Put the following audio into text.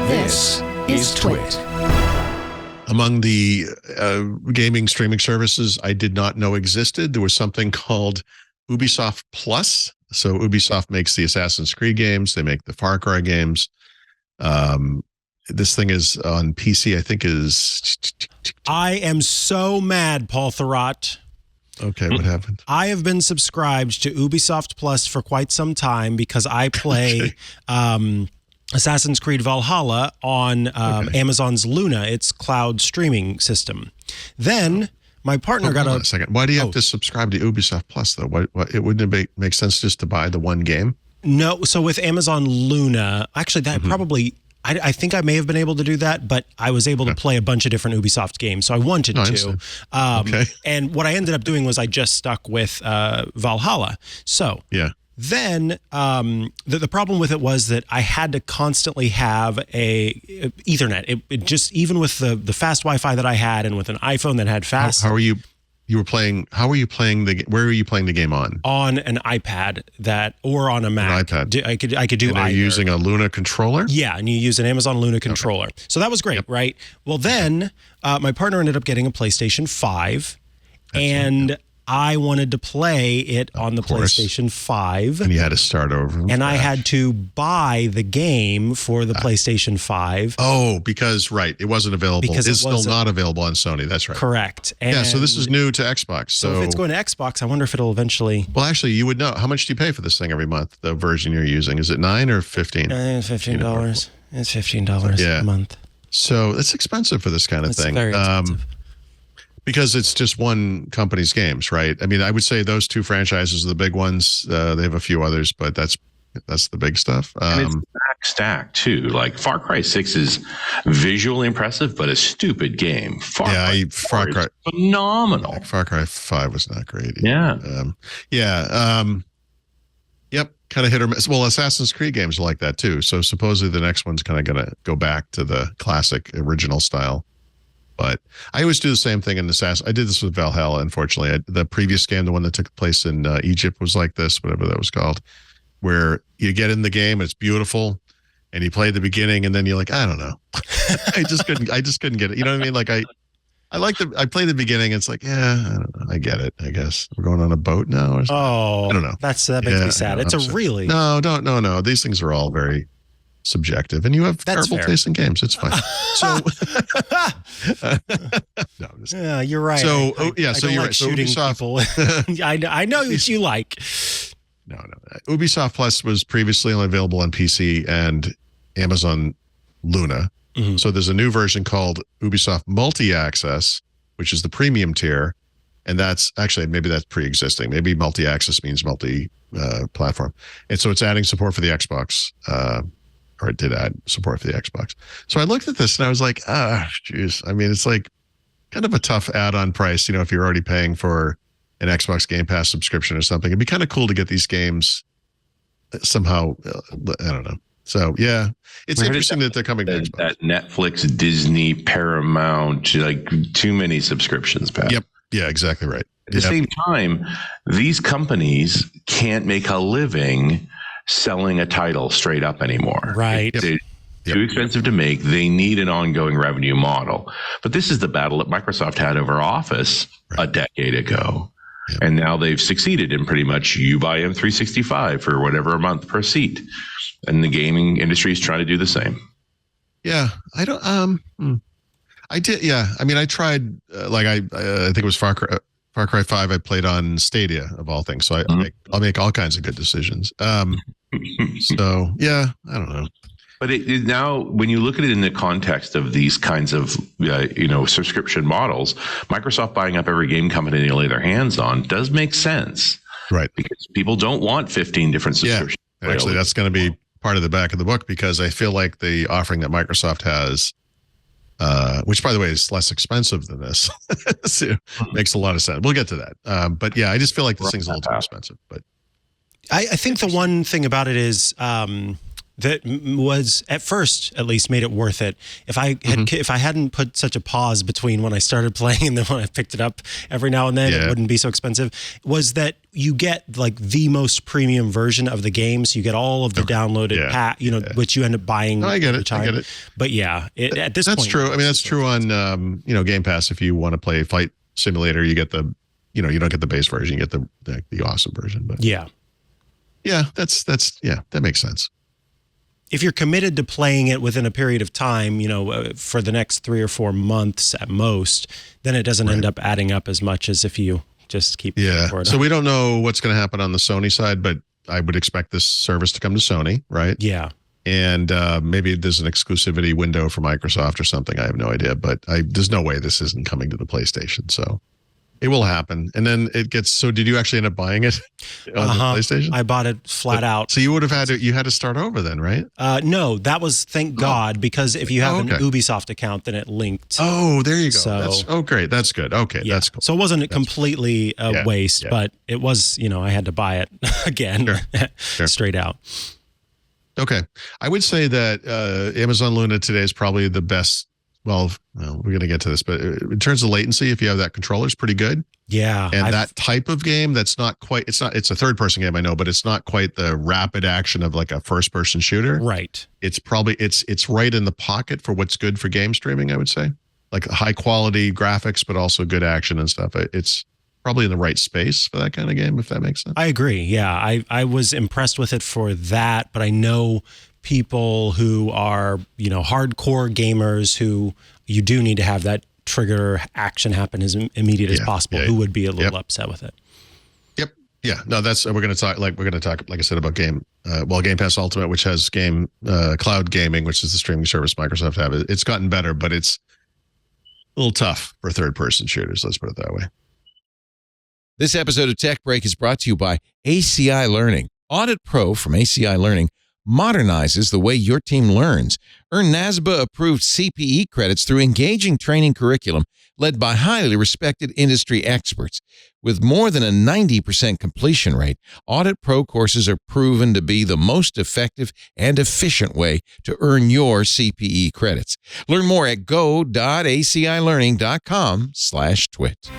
This is TWiT. Among the gaming streaming services I did not know existed, there was something called Ubisoft Plus. So Ubisoft makes the Assassin's Creed games. They make the Far Cry games. This thing is on PC, I think is... I am so mad, Paul Thurrott. Okay, what happened? I have been subscribed to Ubisoft Plus for quite some time because I play Assassin's Creed Valhalla on Amazon's Luna, its cloud streaming system. Then my partner got a second. Why do you have to subscribe to Ubisoft Plus, though? What it wouldn't make sense just to buy the one game? No, so with Amazon Luna, actually that probably... I think I may have been able to do that, but I was able to play a bunch of different Ubisoft games, so I wanted to. And what I ended up doing was I just stuck with Valhalla. So then the problem with it was that I had to constantly have a Ethernet. It just, even with the fast Wi-Fi that I had and with an iPhone that had fast... How were you playing where were you playing the game on? On an iPad or on a Mac. An iPad. I could do either. Are you using a Luna controller? Yeah, and you use an Amazon Luna controller. So that was great, right? Well, then my partner ended up getting a PlayStation 5, and I wanted to play it on the PlayStation 5. And you had to start over. And I had to buy the game for the PlayStation 5. Oh, because, it wasn't available. It's still not available on Sony. That's right. Correct. And so this is new to Xbox. So if it's going to Xbox, I wonder if it'll eventually... Well, actually, you would know. How much do you pay for this thing every month, the version you're using? Is it $9 or $15? I think it's $15. It's $15 a month. So it's expensive for this kind of thing. Very expensive. Because it's just one company's games, right? I mean, I would say those two franchises are the big ones. They have a few others, but that's the big stuff. And it's stack too. Like Far Cry 6 is visually impressive, but a stupid game. Far Cry is phenomenal. Far Cry 5 was not great either. Yep, kind of hit or miss. Well, Assassin's Creed games are like that too. So supposedly the next one's kind of going to go back to the classic original style. But I always do the same thing in Assassin. I did this with Valhalla, unfortunately. The previous game, the one that took place in Egypt, was like this, whatever that was called, where you get in the game, it's beautiful, and you play the beginning, and then you're like, I don't know. I just couldn't get it. You know what I mean? Like I play the beginning, it's like, I don't know. I get it, I guess. We're going on a boat now or something. Oh, I don't know. That makes me sad. It's really... No. These things are all very subjective, and you have terrible taste in games. It's fine. So, yeah, you're right. So, I so you're right. So shooting people. I know what you like. No. Ubisoft Plus was previously only available on PC and Amazon Luna. Mm-hmm. So there's a new version called Ubisoft Multi-Access, which is the premium tier, and that's actually maybe that's pre-existing. Maybe multi-access means multi-platform, and so it's adding support for the Xbox. Or it did add support for the Xbox. So I looked at this and I was like, geez. I mean, it's like kind of a tough add-on price, if you're already paying for an Xbox Game Pass subscription or something. It'd be kind of cool to get these games somehow. I don't know. So, yeah, it's interesting that they're coming to Xbox. That Netflix, Disney, Paramount, like too many subscriptions, Pat. Yep. Yeah, exactly right. At the same time, these companies can't make a living selling a title straight up anymore. Right. It's too expensive to make. They need an ongoing revenue model. But this is the battle that Microsoft had over Office a decade ago. Yep. And now they've succeeded in pretty much you buy M365 for whatever a month per seat. And the gaming industry is trying to do the same. Yeah. I don't, I did. Yeah. I mean, I tried, I think it was Far Cry 5 I played on Stadia, of all things. So I'll make all kinds of good decisions. So, yeah, I don't know. But now, when you look at it in the context of these kinds of, subscription models, Microsoft buying up every game company they lay their hands on does make sense. Right. Because people don't want 15 different subscriptions. Yeah. Actually, that's going to be part of the back of the book, because I feel like the offering that Microsoft has, which, by the way, is less expensive than this, so makes a lot of sense. We'll get to that. But yeah, I just feel like this thing's a little too expensive. But I think the one thing about it is that was at first, at least, made it worth it. If I had if I hadn't put such a pause between when I started playing and then when I picked it up every now and then, it wouldn't be so expensive. Was that you get like the most premium version of the game, so you get all of the downloaded which you end up buying. No, I get it. Time. I get it. But yeah, at this that's point, true. I mean, that's true on Game Pass. If you want to play Flight Simulator, you get the you don't get the base version, you get the awesome version. But yeah, that makes sense. If you're committed to playing it within a period of time, for the next 3 or 4 months at most, then it doesn't end up adding up as much as if you just keep. Yeah. So we don't know what's going to happen on the Sony side, but I would expect this service to come to Sony, right? Yeah. And maybe there's an exclusivity window for Microsoft or something. I have no idea, but there's no way this isn't coming to the PlayStation. So it will happen. And then it gets, so did you actually end up buying it on the PlayStation? I bought it flat out. So you would have you had to start over then, right? No, that was, thank God, because if you have an Ubisoft account, then it linked. Oh, there you go. So, great. That's good. Okay. Yeah. That's cool. So it wasn't completely a waste, but it was, I had to buy it again, straight out. Okay. I would say that Amazon Luna today is probably the best. Well, we're going to get to this, but in terms of latency, if you have that controller, it's pretty good. Yeah. And that type of game, that's not quite, it's a third person game, I know, but it's not quite the rapid action of like a first person shooter. Right. It's probably, it's right in the pocket for what's good for game streaming, I would say. Like high quality graphics, but also good action and stuff. It's probably in the right space for that kind of game, if that makes sense. I agree. Yeah. I was impressed with it for that, but I know people who are, hardcore gamers who you do need to have that trigger action happen as immediate as possible, who would be a little upset with it. Yep. Yeah. No, we're going to talk, like I said, about Game Pass Ultimate, which has cloud gaming, which is the streaming service Microsoft have. It's gotten better, but it's a little tough for third person shooters. Let's put it that way. This episode of Tech Break is brought to you by ACI Learning. Audit Pro from ACI Learning modernizes the way your team learns. Earn NASBA-approved CPE credits through engaging training curriculum led by highly respected industry experts. With more than a 90% completion rate, Audit Pro courses are proven to be the most effective and efficient way to earn your CPE credits. Learn more at go.acilearning.com/twit.